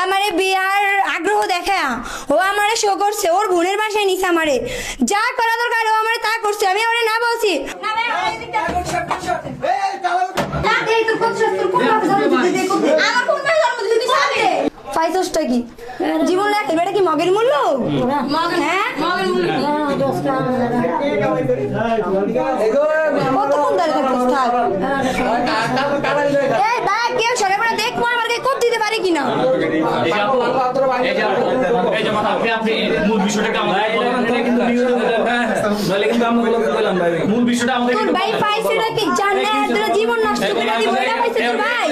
আমারে বিয়ার আগ্রহ দেখা ও আমারে শো করছে, ওর বোনের বাসায় নিছে আমারে, যা করা দরকার ও আমারে তা করছে, আমি ওরে না বলছি। পাইছসটা কি জীবন লাগে এটা কি মগের মূল্য? হ্যাঁ কতক্ষণ দাঁড়িয়ে থাকছিস? থাক এই ভাই কেউ সরে পড়ে দেখ মা আমাকে কোপ দিতে পারে কিনা। মূল বিষয়টা আমাদের ভাই পাইছেটা কি জানে তোরা জীবন নষ্ট করে দিব এটা পাইছিস ভাই।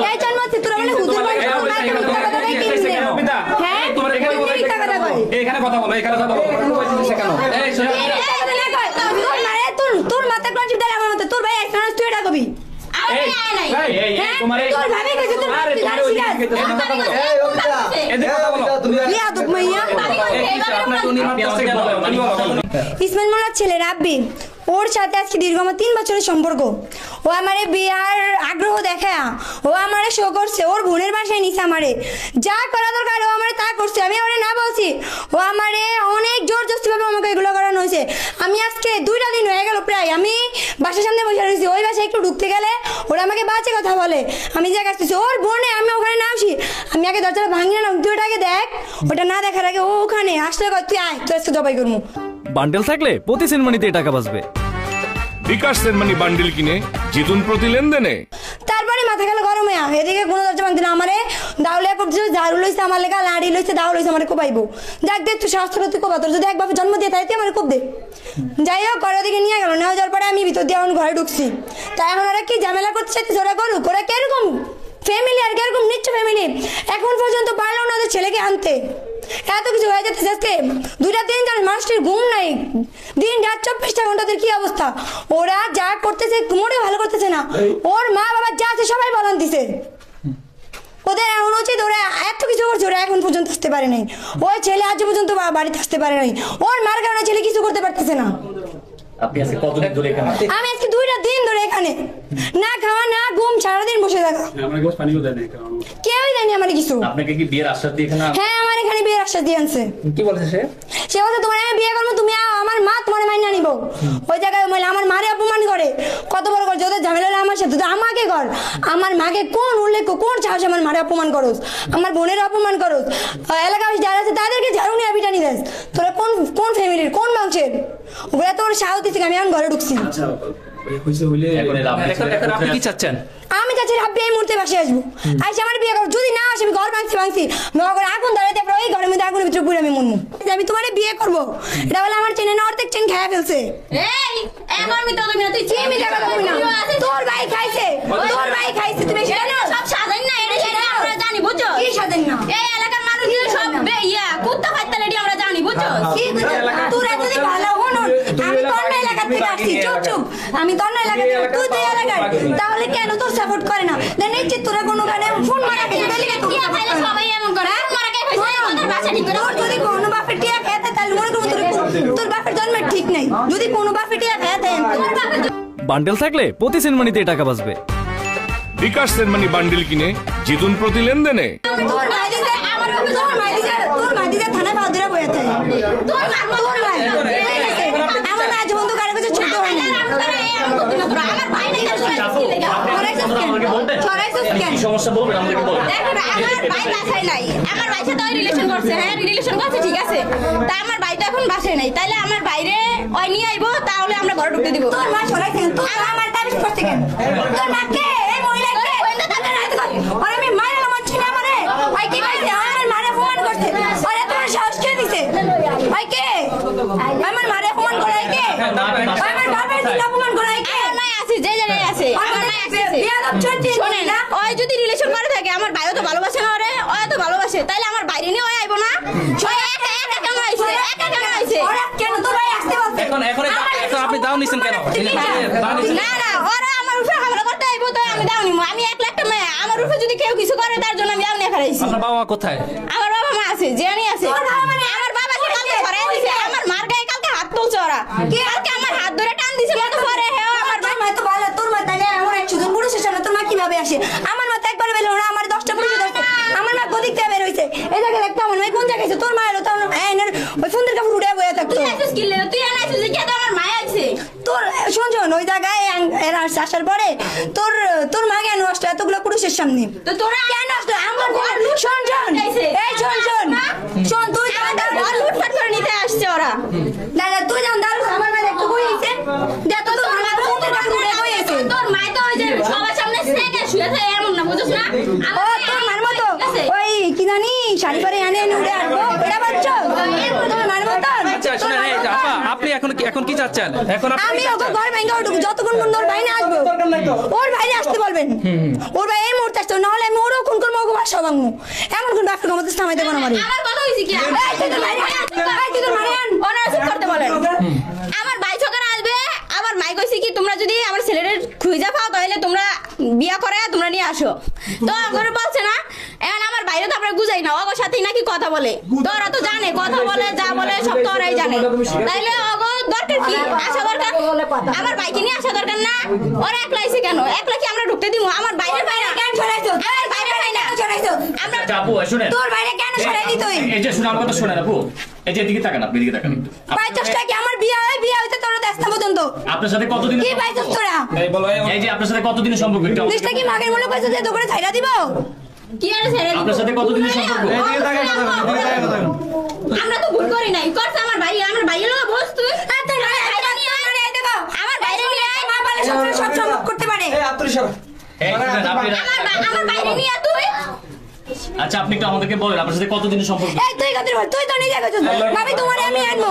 এই জন্মতে তোরা বলে হুজুর ভাই হ্যাঁ তোমরা এখানে কথা বলো এখানে কথা বলো কেন? তোর মাথা ক্লাস দিলে আমার মতে তোর ভাই একটা তুই এটা কবি ইসমাইল মোল্লার ছেলে রাব্বি, ওর সাথে আজকে দীর্ঘ 3 বছরের সম্পর্ক। ও আমারে বিয়ার আগ্রহ দেখা ও আমারে শো করছে, ওর বোনের বাসায় নিছে আমারে, যা করা দরকার ও আমারে তা করছে, আমি ওরে না বলছি। ও আমারে অনেক জোর জস্তি ভাবে আমাকে এগুলো করানো হয়েছে। আমি আজকে 2টা দিন হয়ে গেল প্রায় আমি বাসার সামনে বসে রয়েছি, ওই বাসায় একটু ঢুকতে গেলে ওরা আমাকে বাজে কথা বলে, আমি যা কাছতেছি ওর বোনে আমি ওখানে না আসি, আমি আগে দরজাটা ভাঙি না, তুই ওটাকে দেখ, ওটা না দেখার আগে ও ওখানে আসলে তুই আয় তুই আজকে জবাই করবো। বান্ডেল থাকলে প্রতি সেনমানিতে টাকা বাঁচবে। বিকাশ সেনমানি বান্ডেল কিনে জিতুন প্রতি লেনদেনে। তারপরে মাথা গেল গরম হয়ে এদিকে কোনো দরজা ভাঙতে না, আমারে দাউলিয়া করছে, ঝাড়ু লইছে আমার লেখা, লাড়ি লইছে, দাও লইছে, আমার কোপাইবো। যাক দেখ তুই শাস্ত্র তুই কোপা, তোর যদি একভাবে জন্ম দিয়ে তাই তুই আমার কোপ দে। যাই হোক ঘরের দিকে নিয়ে গেল, নেওয়া যাওয়ার পরে আমি ভিতর দিয়ে এখন ঘরে ঢুকছি। তাই এখন ওরা কি ঝামেলা করতে চাইছে ওরা করুক, ওরা কিরকম ফ্যামিলি আর কিরকম নিচ্ছ ফ্যামিলি, এখন পর্যন্ত পারলো না ওদের ছেলেকে আনতে। এত কিছু হয়ে যাচ্ছে আজকে 2টা দিন ধরে মানুষটির ঘুম নাই, দিন রাত 24টা ঘন্টা কি অবস্থা। ওরা যা করতেছে মোটে ভালো করতেছে না, ওর মা বাবা যা আছে সবাই বলান দিছে, ওদের এমন উচিত ওরা এত কিছু করছে, ওরা এখন পর্যন্ত আসতে পারে নাই, ওই ছেলে আজ পর্যন্ত বাড়িতে আসতে পারে নাই, ওর মার কারণে ছেলে কিছু করতে পারতেছে না। আপনি আজকে কতদিন ধরে এখানে? আমি আজকে 2টা দিন ধরে এখানে, না খাওয়া না ঘুম, সারাদিন বসে থাকা, কেউই দেয়নি আমার কিছু। আপনাকে কি বিয়ের আশ্বাস দিয়ে এখানে? হ্যাঁ আমার এখানে বিয়ের আশ্বাস দিয়ে আনছে। কি বলছে সে? সে বলছে তোমার আমি বিয়ে করবো, তুমি আমার মা তোমার মাইনা নিব। ওই জায়গায় আমার মারে অপমান করে, কত বড় করে যত ঝামেলা আমার সাথে আমাকে কর, আমার মাকে কোন উল্লেখ কোন সাহস আমার মারে অপমান করোস, আমার বোনের অপমান করোস, এলাকায় যারা আছে তাদেরকে ঝাড়ু নিয়ে পিটানি দেস, তোরা কোন কোন ফ্যামিলির কোন বংশের, ওগুলা তোর সাহস দিচ্ছে। আমি এখন ঘরে ঢুকছি। আপনি কি চাচ্ছেন? আমি চাচ্ছি রাব্বি এই মুহূর্তে বাসে আসবো, আইসে আমার বিয়ে করবো, যদি না আসে আমি ঘর ভাঙছি ঘরে আগুন ধরে, তারপরে ওই ঘরের মধ্যে আগুনের ভিতরে পুরো আমি মরবো। আমি তোমার বিয়ে করবো, এটা বলে আমার চেনে না, অর্ধেক চেন খেয়ে ফেলছে। তোর ভাই খাইছে, তোর ভাই খাইছে, তুমি সব সাজান না, আমরা জানি বুঝছো, কি সাজান না, এই এলাকার মানুষ সব কুত্তা খাইতে লেডি আমরা জানি বুঝছো। তোরা যদি ভালো হন, আমি তোর এলাকা থেকে আসছি, চুপ চুপ, আমি তোর এলাকা থেকে, তুই তো এলাকার, তাহলে কেন তোর সাপোর্ট করে না? নিশ্চিত তোরা কোনো গানে ফোন মারা সবাই এমন করে, তোর যদি কোনো বাপের টিয়া খেতে তাহলে মনে করবো তোর বাপের জন্মের ঠিক নেই, যদি কোনো বাপের টিয়া খেতে। বান্ডেল থাকলে প্রতি সেনমানিতে টাকা বাঁচবে। বিকাশ সেনমানি বান্ডেল কিনে জিতুন প্রতি লেনদেনে। তোর ভাই দিছে আমার বাপে, তোর ভাই দিছে থানা বাদুরা বইয়া থাকে, তোর ভাই আমার ভাই যখন তো গাড়ি কাছে ছোট হয় না, আমার ভাই নাই কি সমস্যা বলবেন আমাদেরকে বলেন। আমার ভাই বাসায় নাই, আমার ভাই সাথে রিলেশন করছে, হ্যাঁ রিলেশন করছে ঠিক আছে, তা আমার ভাই তো এখন বাসায় নাই, তাইলে আমার বাইরে ওই নিয়ে আইবো, তাহলে আমরা ঘরে ঢুকতে দিব। তোর মা সরাইছেন, তোর আমার তাবিজ করতে কেন? তোর মা কে? এই মহিলা কে? ওরে আমি মারা মানছি না, আমারে ভাই কি কইছে? আমার মারে ফোন করছে, ওরে তোর সাহস কে দিছে? ভাই কে? আমার মারে ফোন করাই কে? আমার বাবার দিকে অপমান করাই কে? আমার মা আছে, যে জায়গায় আছে আমার মা আছে, বিয়াদব চলছে। শুনেন না, ওই যদি রিলেশন করে থাকে, আমার ভাইও তো ভালোবাসে না ওরে, ওই তো ভালোবাসে, তাইলে আমার বাইরে নিয়ে ওই আইবো না? ওই একা একা কেন আইছে, একা কেন আইছে? ওরা কেন তোর ভাই আসতে বলছে? এখন আপনি দাও নিছেন কেন? না না, ওরা আমার উপরে হামলা করতে আইবো, তো আমি দাও নিমু, আমি একলা একটা মেয়ে, আমার উপরে যদি কেউ কিছু করে তার জন্য আমি আমনে ফেরাইছি। আপনার বাবা মা কোথায়? আমার বাবা মা আছে, জিয়ানি আছে, আমার বাবাকে কালকে ধরে দিছে, আমার মার গায়ে কালকে হাত তুলছে ওরা, কালকে আমার হাত ধরে টান দিছে, মতো পরে হে আমার তোর মা তো ভালো, তোর মা তাইলে এমন একজন পুরুষের সামনে তোর মা কিভাবে আসে? আমার মা তো একবার বেলো না, আমার 10টা পুরুষ ধরছে, আমার মা গদিক এই জায়গায় দেখতো আমার মেয়ে কোন জায়গায় আছে তোর মায়ের তো ওই সুন্দর কাপড় উড়ে বয়ে থাকতো তুই আছিস কি লে তুই আনাইছিস যে কে তো আমার মা আছে তোর শোন ওই জায়গায় এরা আসার পরে তোর মা কেন আসলো এতগুলো পুরুষের সামনে তো তোরা কেন আসলো আমার শোন তুই ঘর লুটপাট করে নিতে আসছে ওরা দাদা তুই যাও দাঁড়া আমার মা দেখতে কই আছে দেখ তো তোর মা সুন্দর কাপড় উড়ে বয়ে আছে তোর মা তো ওই যে সবার সামনে সেকে শুয়ে থাকে এমন না বুঝছ না ও তোর মার মতো ওই কি জানি শাড়ি পরে এনে উড়ে আসবো এটা বাচ্চা তোর মার মতো আচ্ছা শুনে আপা আপনি এখন কি চাচ্ছেন এখন আমি ওকে ঘর ভাঙা উঠবো যতক্ষণ পর্যন্ত ওর ভাই না আসবো ওর বাইরে আসতে বলবেন ওর ভাই এই মুহূর্তে আসতে নাহলে আমি ওরও খুন করবো ওকে বাসা ভাঙবো এমন কোন বাপকে ক্ষমতা থামাই দেবো না আমার আমার কথা হইছে কি ওনারা চুপ করতে বলেন আমার ভাই সকালে আসবে আমার মাই কইছে কি তোমরা যদি আমার ছেলের খুঁজা পাও তাহলে তোমরা বিয়া করে তোমরা নিয়ে আসো তো আমার বলছে না এখন আমার বাইরে তো আমরা বুঝাই না ওগো সাথেই নাকি কথা বলে তোরা তো জানে কথা বলে যা বলে সব তোরাই জানে তাইলে ওগো দরকার কি আসা দরকার আমার বাইকে নিয়ে আসা দরকার না ওরা একলাইছে কেন একলা কি আমরা ঢুকতে দিব আমার বাইরে বাইরে কেন সরাইছো আমার বাইরে বাইরে না সরাইছো আমরা আপু শুনেন তোর বাইরে কেন সরাইলি তুই এই যে শুনে আমার কথা শুনেন আপু এই যে এদিকে তাকান আপনি এদিকে তাকান একটু বাইচসটা কি আমার বিয়ে হইতে তোর দেশটা পর্যন্ত আপনার সাথে কতদিন কি বাইচস তোরা এই যে আপনার সাথে কতদিনের সম্পর্ক একটু দেশটা কি মাগের মূল্য কইছো যে দোকানে ছাইরা দিব কি আর ছেড়ে দিব আপনার সাথে কতদিনের সম্পর্ক আমরা তো ভুল করি নাই করছে আমার ভাইয়ের লোক বস তুই আমার বাইরে নিয়ে আয় মা বলে সব সম্ভব করতে পারে এই শুনেন আপনি আমার বাইরে নিয়ে আয় তুই আচ্ছা আপনি একটু আমাদেরকে বলেন আপনার সাথে কতদিনের সম্পর্ক এই তুই কত বল তুই তো নিজে কইছস ভাবি তোমারে আমি আনবো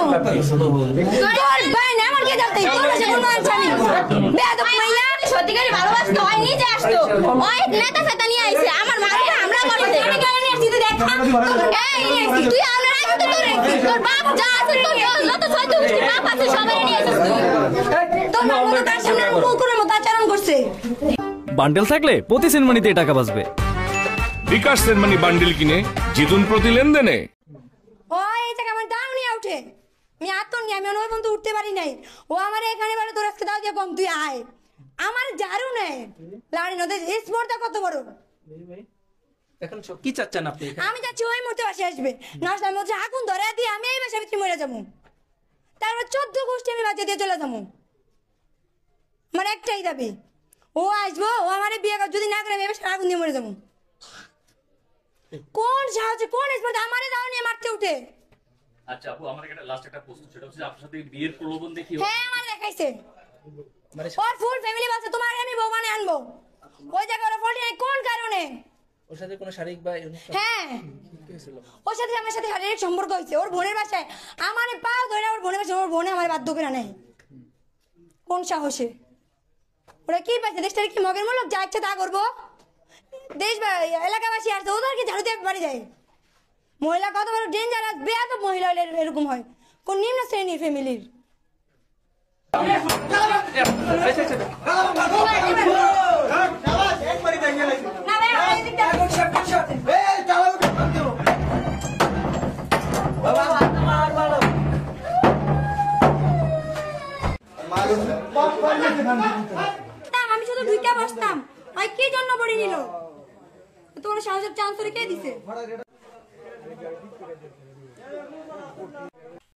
তোর ভাই না আমার কে যাতে তোর কাছে কোন আনছ আমি বেয়াদব মাইয়া সত্যিকারই ভালোবাসতে হয় নিজে আসতো ওই নেতা ফেতা নিয়ে আইছে আমার মাকে আমরা করতে আমি কেন নিয়ে আসছি তুই দেখা এই তুই আমরা আইছ তো তোর বাপ যা আছে তোর যত ছয়তো গোষ্ঠী বাপ আছে সবাই নিয়ে আসিস তুই তোর মা মতো তার সামনে কুকুরের মতো আচরণ করছে বান্ডেল থাকলে প্রতি সেনমানিতে টাকা বাঁচবে। বিকাশ সেনমানি বান্ডিল কিনে জিতুন প্রতি লেনদেনে। ওই এই টাকা আমার দাও নিয়ে উঠে আমি আত্মন নিয়ে আমি ওই পর্যন্ত উঠতে পারি নাই ও আমার এখানে বলে তোর আজকে দাও দিয়ে কম তুই আয় আমার জারু নেই লাড়ি নদী স্পর্ধা কত বড় এখন কি চাচ্ছেন আপনি আমি যাচ্ছি ওই মুহূর্তে বাসে আসবে নষ্টার মধ্যে আগুন ধরে দিয়ে আমি এই বাসার ভিতরে মরে যাবো তারপর 14 গোষ্ঠী আমি বাঁচিয়ে দিয়ে চলে যাবো আমার একটাই দাবি ও আসবো ও আমার বিয়ে যদি না করে আমি এই বাসার আগুন দিয়ে মরে যাবো কোন সাহসে কোন স্পর্ধা আমারে দাও নিয়ে মারতে উঠে আচ্ছা আপু আমার একটা লাস্ট একটা প্রশ্ন সেটা হচ্ছে আপনার সাথে বিয়ের প্রলোভন দেখি হ্যাঁ আমার দেখাইছে ওর ফুল ফ্যামিলি বলছে তোমার আমি বউ মানে আনবো ওই জায়গায় ওরা ফল্টি নাই কোন কারণে ওর সাথে কোনো শারীরিক বা হ্যাঁ ওর সাথে আমার সাথে শারীরিক সম্পর্ক হয়েছে ওর বোনের বাসায় আমার পাও ধরে ওর বোনের বাসায় ওর বোনে আমার বাধ্য করে নেয় কোন সাহসে ওরা কি পাইছে দেশটার কি মগের মূলক যা ইচ্ছা তা করবো দেশ এলাকাবাসী আসছে ওদেরকে ঝাড়ু দিয়ে বাড়ি যায় মহিলা কত বড় ডেঞ্জারাস বেয়াদব মহিলা হলে এরকম হয় কোন নিম্ন শ্রেণীর ফ্যামিলির আমি শুধু ঢুইকা বসতাম কি জন্য বড়ি নিল তোমার সাহসের চান্স কে দিছে